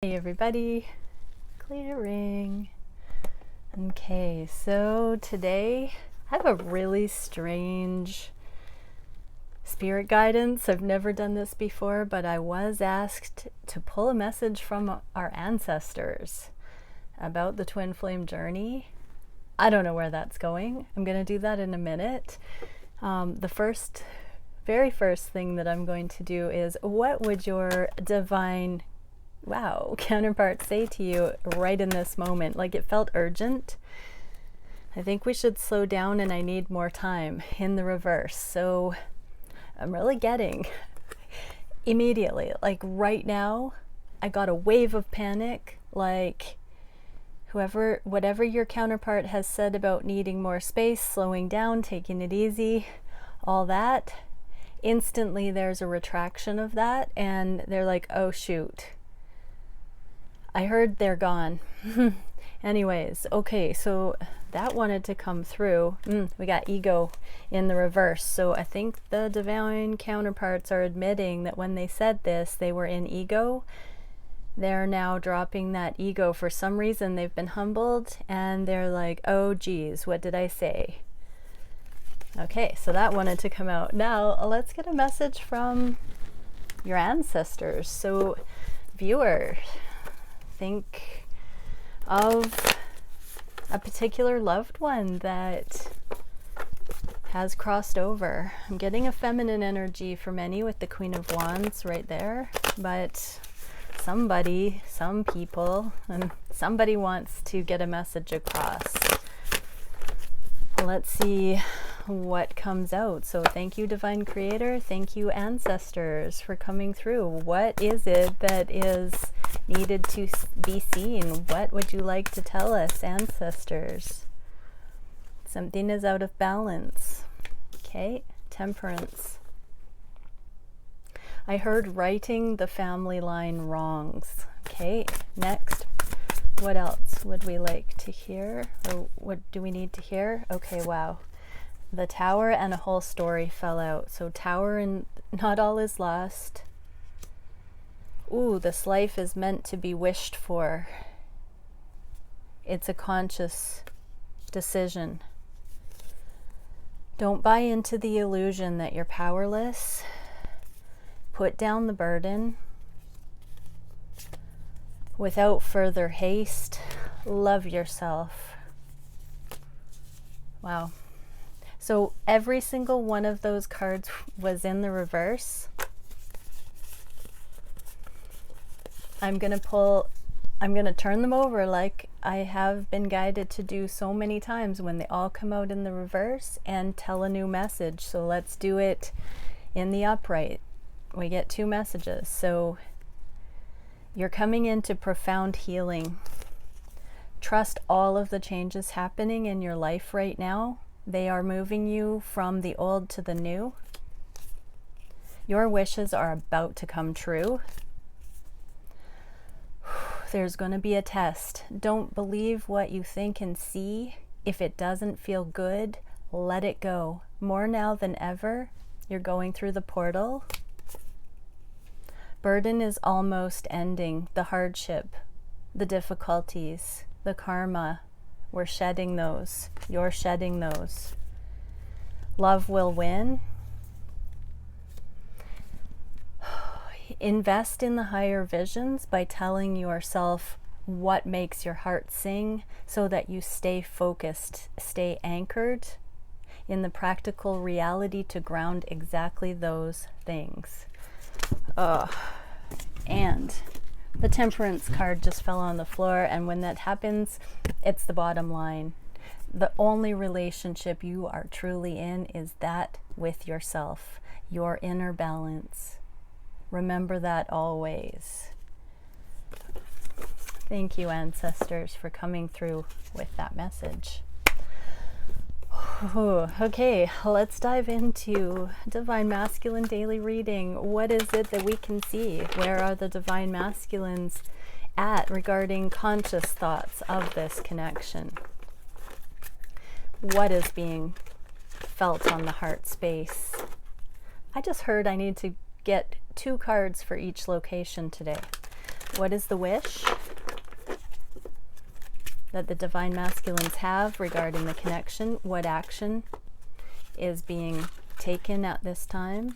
Hey everybody, clearing. Okay, so today I have a really strange spirit guidance. I've never done this before, but I was asked to pull a message from our ancestors about the twin flame journey. I don't know where that's going. I'm going to do that in a minute. The very first thing that I'm going to do is, what would your divine counterpart say to you right in this moment? Like, it felt urgent. I think we should slow down and I need more time in the reverse. So I'm really getting immediately, like right now, I got a wave of panic. Like, whatever your counterpart has said about needing more space, slowing down, taking it easy, all that, instantly there's a retraction of that, and they're like, oh shoot, I heard they're gone. Anyways, okay, so that wanted to come through. We got ego in the reverse. So I think the divine counterparts are admitting that when they said this, they were in ego. They're now dropping that ego. For some reason, they've been humbled, and they're like, oh geez, what did I say? Okay, so that wanted to come out. Now, let's get a message from your ancestors. So, viewer, think of a particular loved one that has crossed over. I'm getting a feminine energy for many with the Queen of Wands right there, but somebody, some people, and somebody wants to get a message across. Let's see what comes out. So thank you, Divine Creator. Thank you, ancestors, for coming through. What is it that is needed to be seen? What would you like to tell us, ancestors? Something is out of balance. Okay, Temperance. I heard righting the family line wrongs. Okay, next. What else would we like to hear? Or what do we need to hear? Okay, wow. The Tower and a whole story fell out. So Tower and not all is lost. Ooh, this life is meant to be wished for. It's a conscious decision. Don't buy into the illusion that you're powerless. Put down the burden. Without further haste, love yourself. Wow. So every single one of those cards was in the reverse. I'm going to turn them over like I have been guided to do so many times when they all come out in the reverse, and tell a new message. So let's do it in the upright. We get two messages. So you're coming into profound healing. Trust all of the changes happening in your life right now. They are moving you from the old to the new. Your wishes are about to come true. There's going to be a test. Don't believe what you think and see. If it doesn't feel good, let it go. More now than ever, you're going through the portal. Burden is almost ending. The hardship, the difficulties, the karma, we're shedding those. You're shedding those. Love will win. Invest in the higher visions by telling yourself what makes your heart sing, so that you stay focused, stay anchored in the practical reality to ground exactly those things. And the Temperance card just fell on the floor, and when that happens, it's the bottom line. The only relationship you are truly in is that with yourself, your inner balance. Remember that always. Thank you, ancestors, for coming through with that message. Okay, let's dive into Divine Masculine Daily Reading. What is it that we can see? Where are the Divine Masculines at regarding conscious thoughts of this connection? What is being felt on the heart space? I just heard I need to get 2 cards for each location today. What is the wish that the divine masculines have regarding the connection? What action is being taken at this time?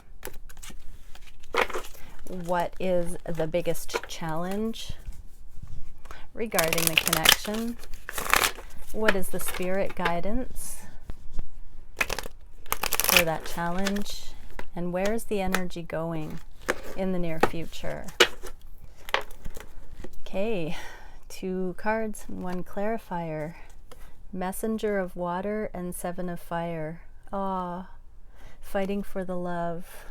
What is the biggest challenge regarding the connection? What is the spirit guidance for that challenge? And where is the energy going in the near future? Okay, 2 cards and 1 clarifier. Messenger of water and 7 of fire. Ah, fighting for the love.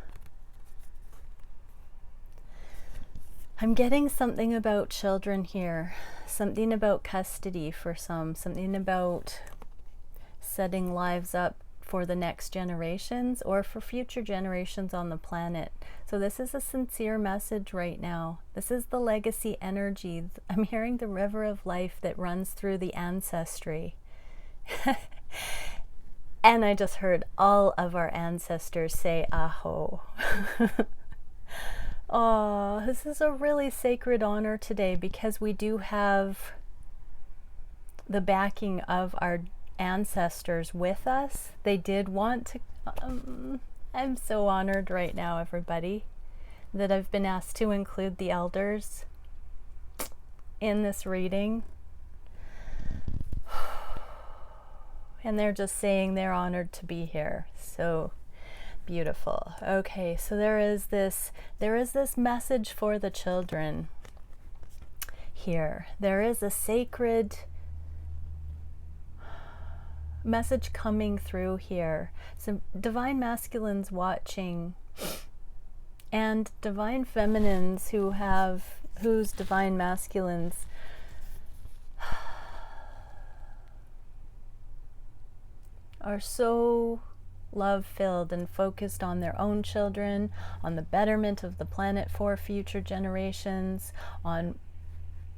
I'm getting something about children here, something about custody for some, something about setting lives up for the next generations or for future generations on the planet. So this is a sincere message right now. This is the legacy energy. I'm hearing the river of life that runs through the ancestry. And I just heard all of our ancestors say aho. Oh, this is a really sacred honor today because we do have the backing of our ancestors with us. They did want to, I'm so honored right now, everybody, that I've been asked to include the elders in this reading. And they're just saying they're honored to be here. So beautiful. Okay, so there is this message for the children here. There is a sacred message coming through here. So divine masculines watching and divine feminines whose divine masculines are so love-filled and focused on their own children, on the betterment of the planet for future generations, on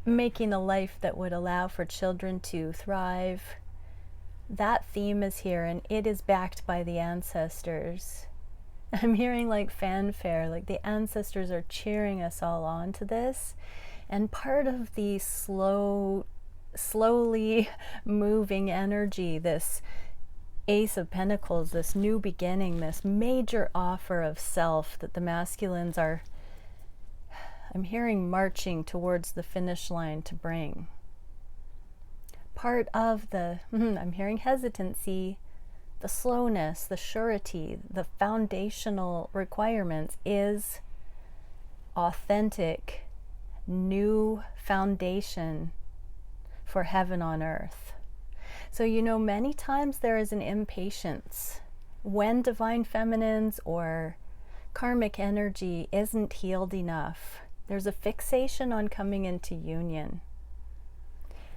making a life that would allow for children to thrive. That theme is here, and it is backed by the ancestors. I'm hearing like fanfare, like the ancestors are cheering us all on to this. And part of the slowly moving energy, this Ace of Pentacles, this new beginning, this major offer of self that the masculines are, I'm hearing, marching towards the finish line to bring. Part of the, I'm hearing hesitancy, the slowness, the surety, the foundational requirements is authentic, new foundation for heaven on earth. So, you know, many times there is an impatience when divine feminines or karmic energy isn't healed enough. There's a fixation on coming into union.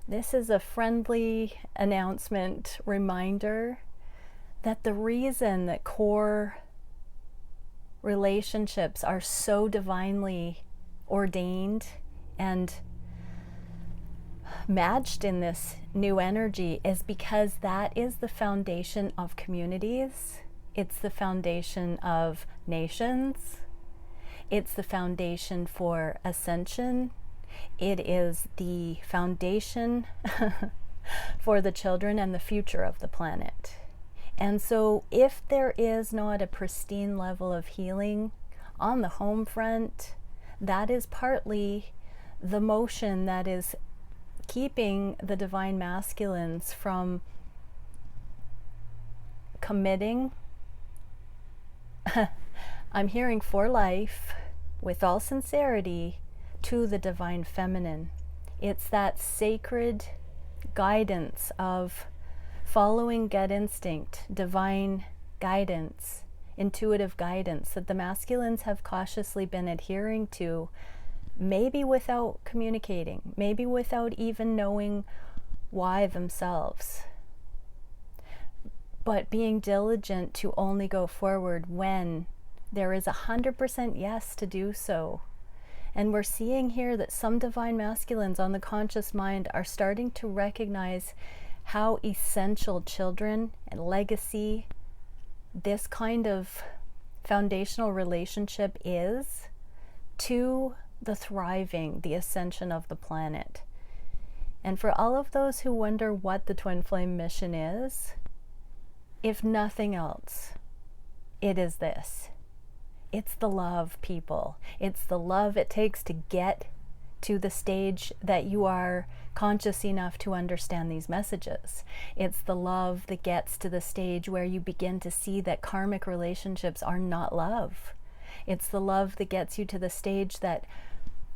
This is a friendly announcement, reminder that the reason that core relationships are so divinely ordained and matched in this new energy is because that is the foundation of communities. It's the foundation of nations. It's the foundation for ascension. It is the foundation for the children and the future of the planet. And so if there is not a pristine level of healing on the home front, that is partly the motion that is keeping the divine masculines from committing, I'm hearing for life, with all sincerity, to the divine feminine. It's that sacred guidance of following gut instinct, divine guidance, intuitive guidance that the masculines have cautiously been adhering to, maybe without communicating, maybe without even knowing why themselves, but being diligent to only go forward when there is 100% yes to do so. And we're seeing here that some divine masculines on the conscious mind are starting to recognize how essential children and legacy, this kind of foundational relationship is to the thriving, the ascension of the planet. And for all of those who wonder what the twin flame mission is, if nothing else, it is this. It's the love, people. It's the love it takes to get to the stage that you are conscious enough to understand these messages. It's the love that gets to the stage where you begin to see that karmic relationships are not love. It's the love that gets you to the stage that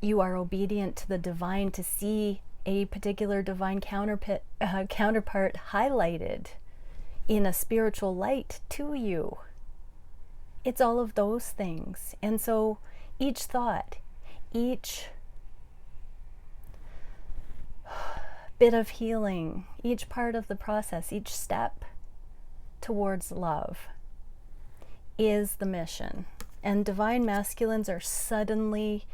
you are obedient to the divine, to see a particular divine counterpart highlighted in a spiritual light to you. It's all of those things. And so each thought, each bit of healing, each part of the process, each step towards love is the mission. And divine masculines are suddenly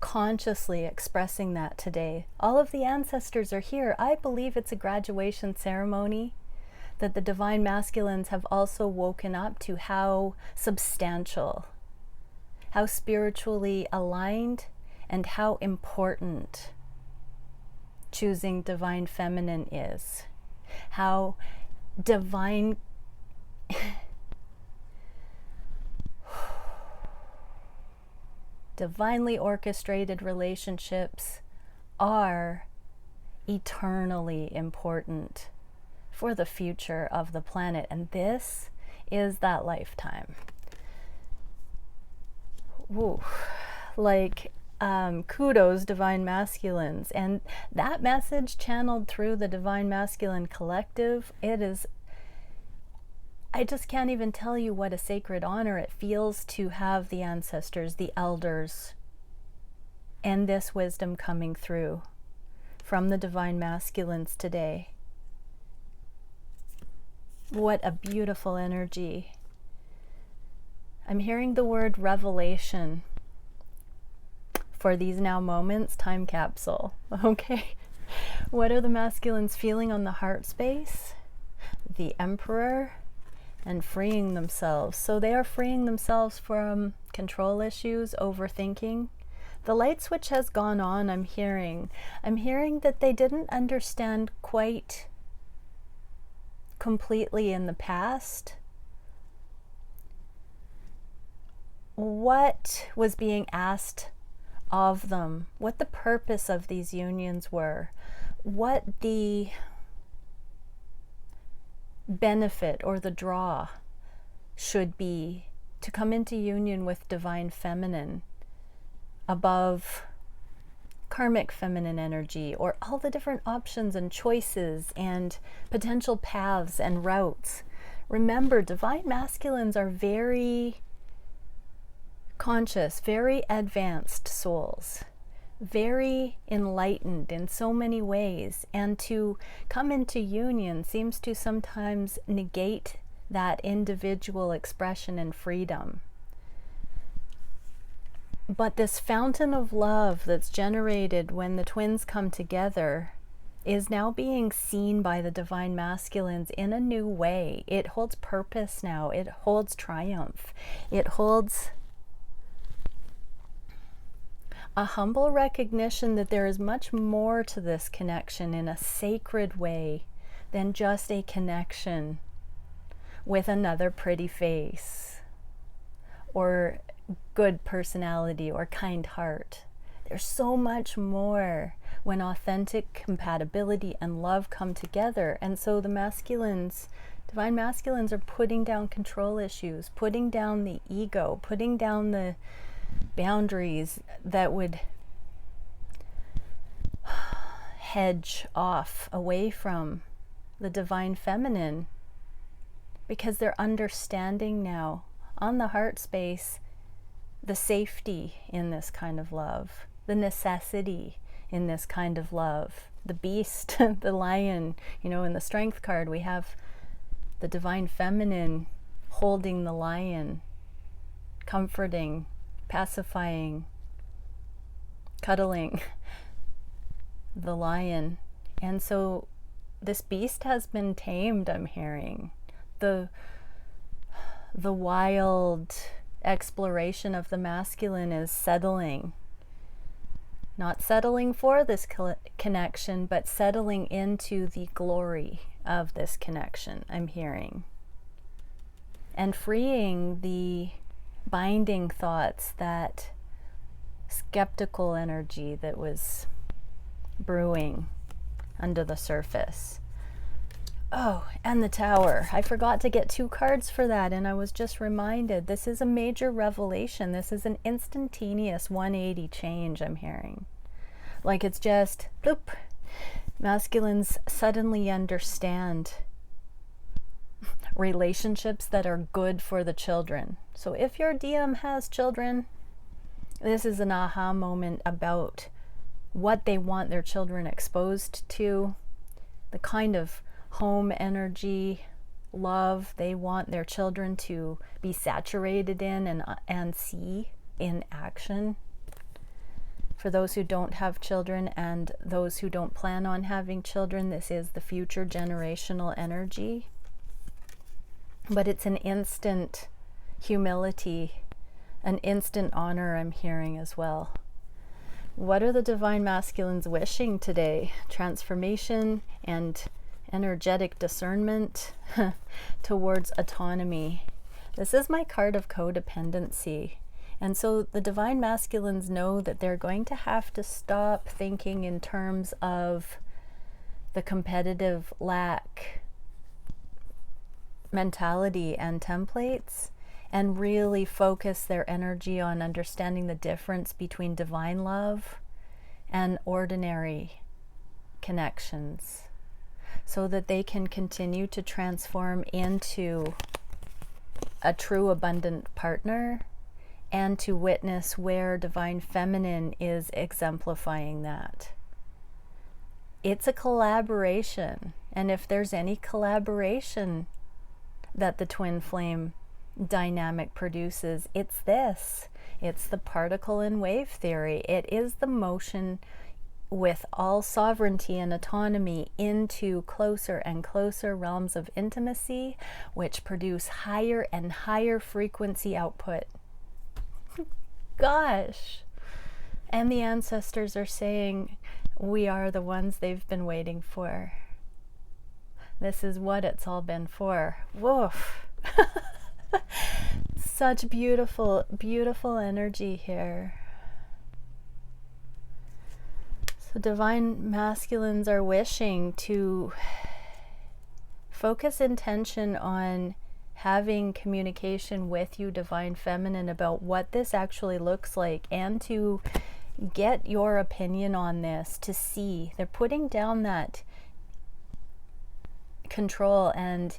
consciously expressing that today. All of the ancestors are here. I believe it's a graduation ceremony that the divine masculines have also woken up to how substantial, how spiritually aligned, and how important choosing divine feminine is. How divinely orchestrated relationships are eternally important for the future of the planet. And this is that lifetime. Woo. Like, kudos, divine masculines. And that message channeled through the divine masculine collective, it is, I just can't even tell you what a sacred honor it feels to have the ancestors, the elders, and this wisdom coming through from the divine masculines today. What a beautiful energy. I'm hearing the word revelation for these now moments, time capsule. Okay. What are the masculines feeling on the heart space? The Emperor and freeing themselves. So they are freeing themselves from control issues, overthinking. The light switch has gone on, I'm hearing. I'm hearing that they didn't understand quite completely in the past what was being asked of them, what the purpose of these unions were, what the benefit or the draw should be to come into union with divine feminine above karmic feminine energy, or all the different options and choices and potential paths and routes. Remember, divine masculines are very conscious, very advanced souls, very enlightened in so many ways, and to come into union seems to sometimes negate that individual expression and freedom. But this fountain of love that's generated when the twins come together is now being seen by the divine masculines in a new way. It holds purpose now. It holds triumph. It holds a humble recognition that there is much more to this connection in a sacred way than just a connection with another pretty face or good personality or kind heart. There's so much more when authentic compatibility and love come together. And so the masculines, divine masculines, are putting down control issues, putting down the ego, putting down the boundaries that would hedge off away from the divine feminine, because they're understanding now on the heart space the safety in this kind of love, the necessity in this kind of love. The beast, the lion, in the strength card we have the divine feminine holding the lion, comforting, pacifying, cuddling the lion. And so this beast has been tamed, I'm hearing. The wild exploration of the masculine is settling. Not settling for this connection, but settling into the glory of this connection, I'm hearing. And freeing the binding thoughts, that skeptical energy that was brewing under the surface. Oh, and the Tower. I forgot to get 2 cards for that, and I was just reminded. This is a major revelation. This is an instantaneous 180 change, I'm hearing. Like it's just, boop. Masculines suddenly understand relationships that are good for the children. So if your DM has children, this is an aha moment about what they want their children exposed to, the kind of home energy, love they want their children to be saturated in and see in action. For those who don't have children and those who don't plan on having children, this is the future generational energy. But it's an instant humility, an instant honor, I'm hearing as well. What are the divine masculines wishing today? Transformation and energetic discernment towards autonomy. This is my card of codependency. And so the divine masculines know that they're going to have to stop thinking in terms of the competitive lack mentality and templates, and really focus their energy on understanding the difference between divine love and ordinary connections, so that they can continue to transform into a true abundant partner, and to witness where divine feminine is exemplifying that. It's a collaboration, and if there's any collaboration that the twin flame dynamic produces, it's this. It's the particle and wave theory. It is the motion with all sovereignty and autonomy into closer and closer realms of intimacy, which produce higher and higher frequency output. Gosh. And the ancestors are saying, we are the ones they've been waiting for. This is what it's all been for. Woof. Such beautiful, beautiful energy here. So divine masculines are wishing to focus intention on having communication with you, divine feminine, about what this actually looks like, and to get your opinion on this, to see. They're putting down that control and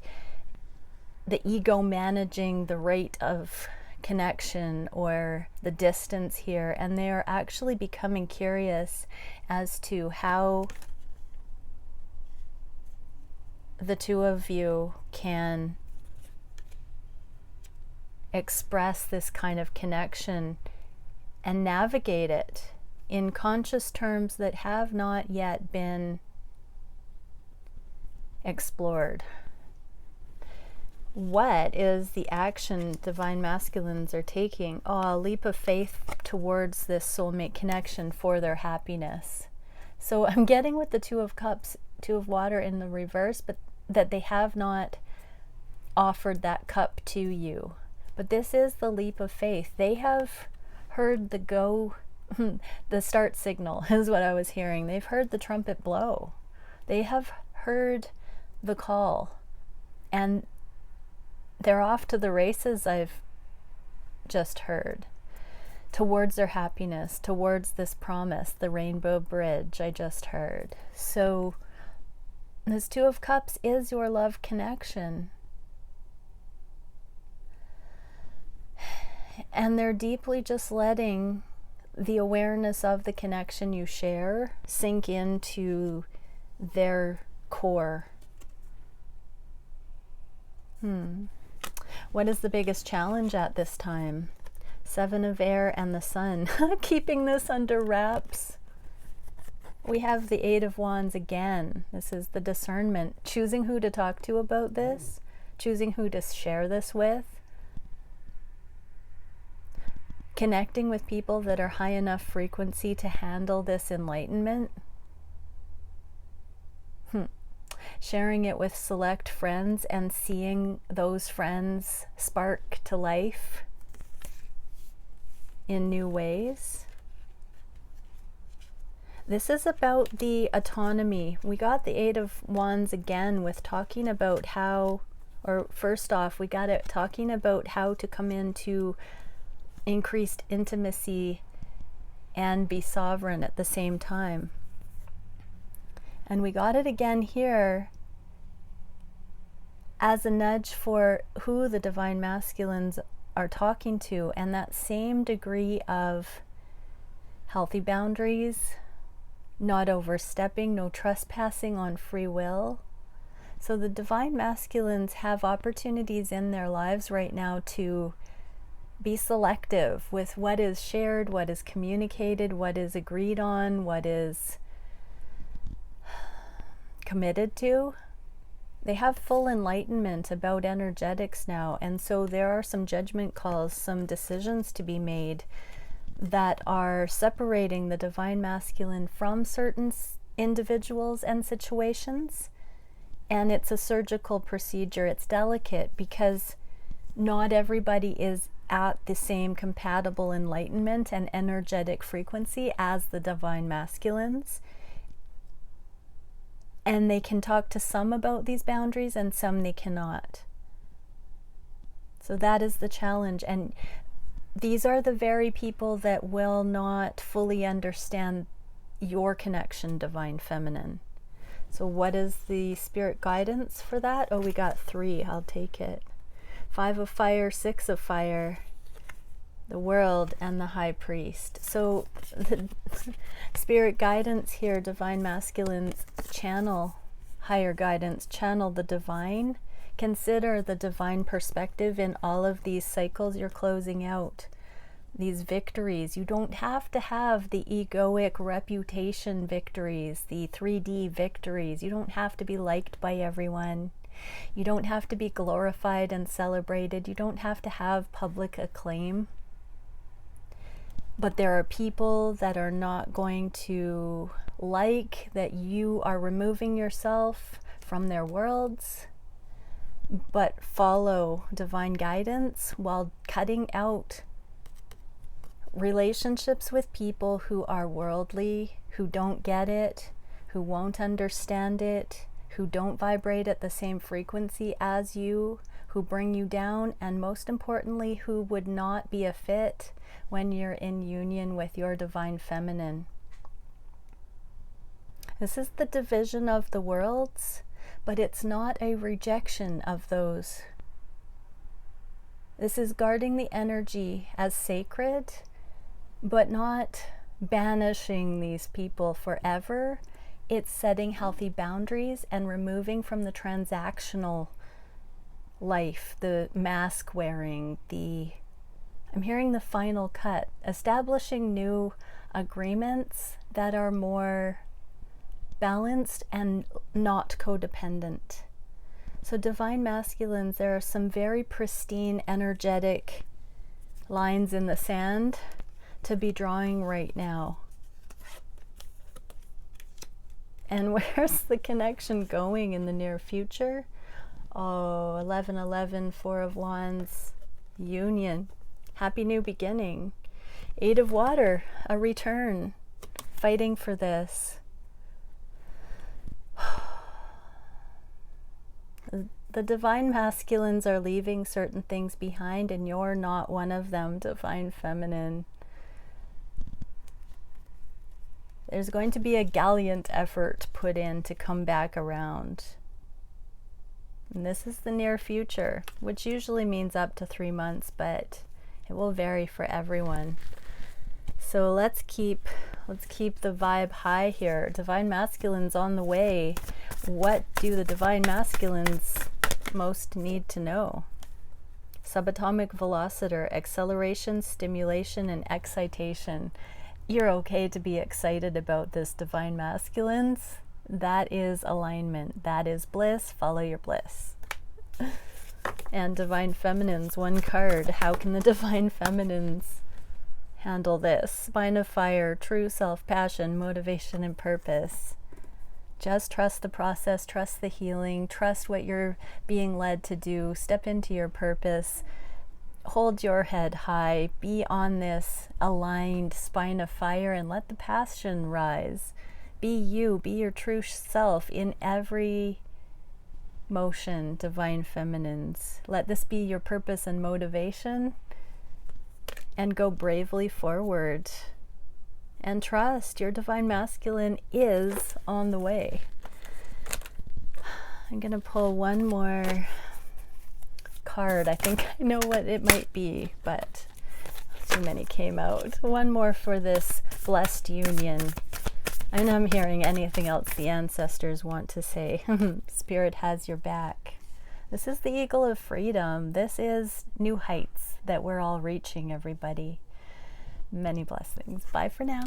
the ego managing the rate of connection or the distance here, and they are actually becoming curious as to how the two of you can express this kind of connection and navigate it in conscious terms that have not yet been explored. What is the action divine masculines are taking? Oh, a leap of faith towards this soulmate connection for their happiness. So I'm getting with the Two of Cups, Two of Water in the reverse, but that they have not offered that cup to you. But this is the leap of faith. They have heard the go, the start signal is what I was hearing. They've heard the trumpet blow. They have heard the call. And they're off to the races, I've just heard, towards their happiness, towards this promise, the rainbow bridge I just heard. So this Two of Cups is your love connection. And they're deeply just letting the awareness of the connection you share sink into their core. What is the biggest challenge at this time? Seven of Air and the Sun. Keeping this under wraps. We have the Eight of Wands again. This is the discernment. Choosing who to talk to about this. Choosing who to share this with. connecting with people that are high enough frequency to handle this enlightenment. Sharing it with select friends and seeing those friends spark to life in new ways. This is about the autonomy. We got the Eight of Wands again with talking about how, or first off, we got it talking about how to come into increased intimacy and be sovereign at the same time. And we got it again here as a nudge for who the divine masculines are talking to, and that same degree of healthy boundaries, not overstepping, no trespassing on free will. So the divine masculines have opportunities in their lives right now to be selective with what is shared, what is communicated, what is agreed on, what is committed to. They have full enlightenment about energetics now, and so there are some judgment calls, some decisions to be made that are separating the divine masculine from certain individuals and situations. And it's a surgical procedure. It's delicate because not everybody is at the same compatible enlightenment and energetic frequency as the divine masculines. And they can talk to some about these boundaries and some they cannot. So that is the challenge. And these are the very people that will not fully understand your connection, divine feminine. So what is the spirit guidance for that? Oh, we got 3. I'll take it. 5 of fire, 6 of fire, the world, and the high priest. So the spirit guidance here, divine masculines, channel higher guidance, channel the divine. Consider the divine perspective in all of these cycles you're closing out, these victories. You don't have to have the egoic reputation victories, the 3D victories. You don't have to be liked by everyone. You don't have to be glorified and celebrated. You don't have to have public acclaim. But there are people that are not going to like that you are removing yourself from their worlds, but follow divine guidance while cutting out relationships with people who are worldly, who don't get it, who won't understand it, who don't vibrate at the same frequency as you, who bring you down, and most importantly, who would not be a fit when you're in union with your divine feminine. This is the division of the worlds, but it's not a rejection of those. This is guarding the energy as sacred, but not banishing these people forever. It's setting healthy boundaries and removing from the transactional life, the mask wearing, I'm hearing the final cut, establishing new agreements that are more balanced and not codependent. So divine masculines, there are some very pristine energetic lines in the sand to be drawing right now. And where's the connection going in the near future? Oh, 1111, 4 of Wands, union, happy new beginning. 8 of water, a return, fighting for this. The divine masculines are leaving certain things behind, and you're not one of them, divine feminine. There's going to be a gallant effort put in to come back around. And this is the near future, which usually means up to 3 months, but it will vary for everyone. So let's keep the vibe high here. Divine masculines on the way. What do the divine masculines most need to know? Subatomic velocitor, acceleration, stimulation, and excitation. You're okay to be excited about this, divine masculines. That is alignment. That is bliss. Follow your bliss. And divine feminines, one card. How can the divine feminines handle this. Spine of fire, true self, passion, motivation, and purpose. Just trust the process, trust the healing, trust what you're being led to do. Step into your purpose. Hold your head high. Be on this aligned spine of fire and let the passion rise. Be you, be your true self in every motion, divine feminines. Let this be your purpose and motivation, and go bravely forward. And trust your divine masculine is on the way. I'm going to pull one more card. I think I know what it might be, but too many came out. One more for this blessed union. And I'm hearing anything else the ancestors want to say. Spirit has your back. This is the eagle of freedom. This is new heights that we're all reaching, everybody. Many blessings. Bye for now.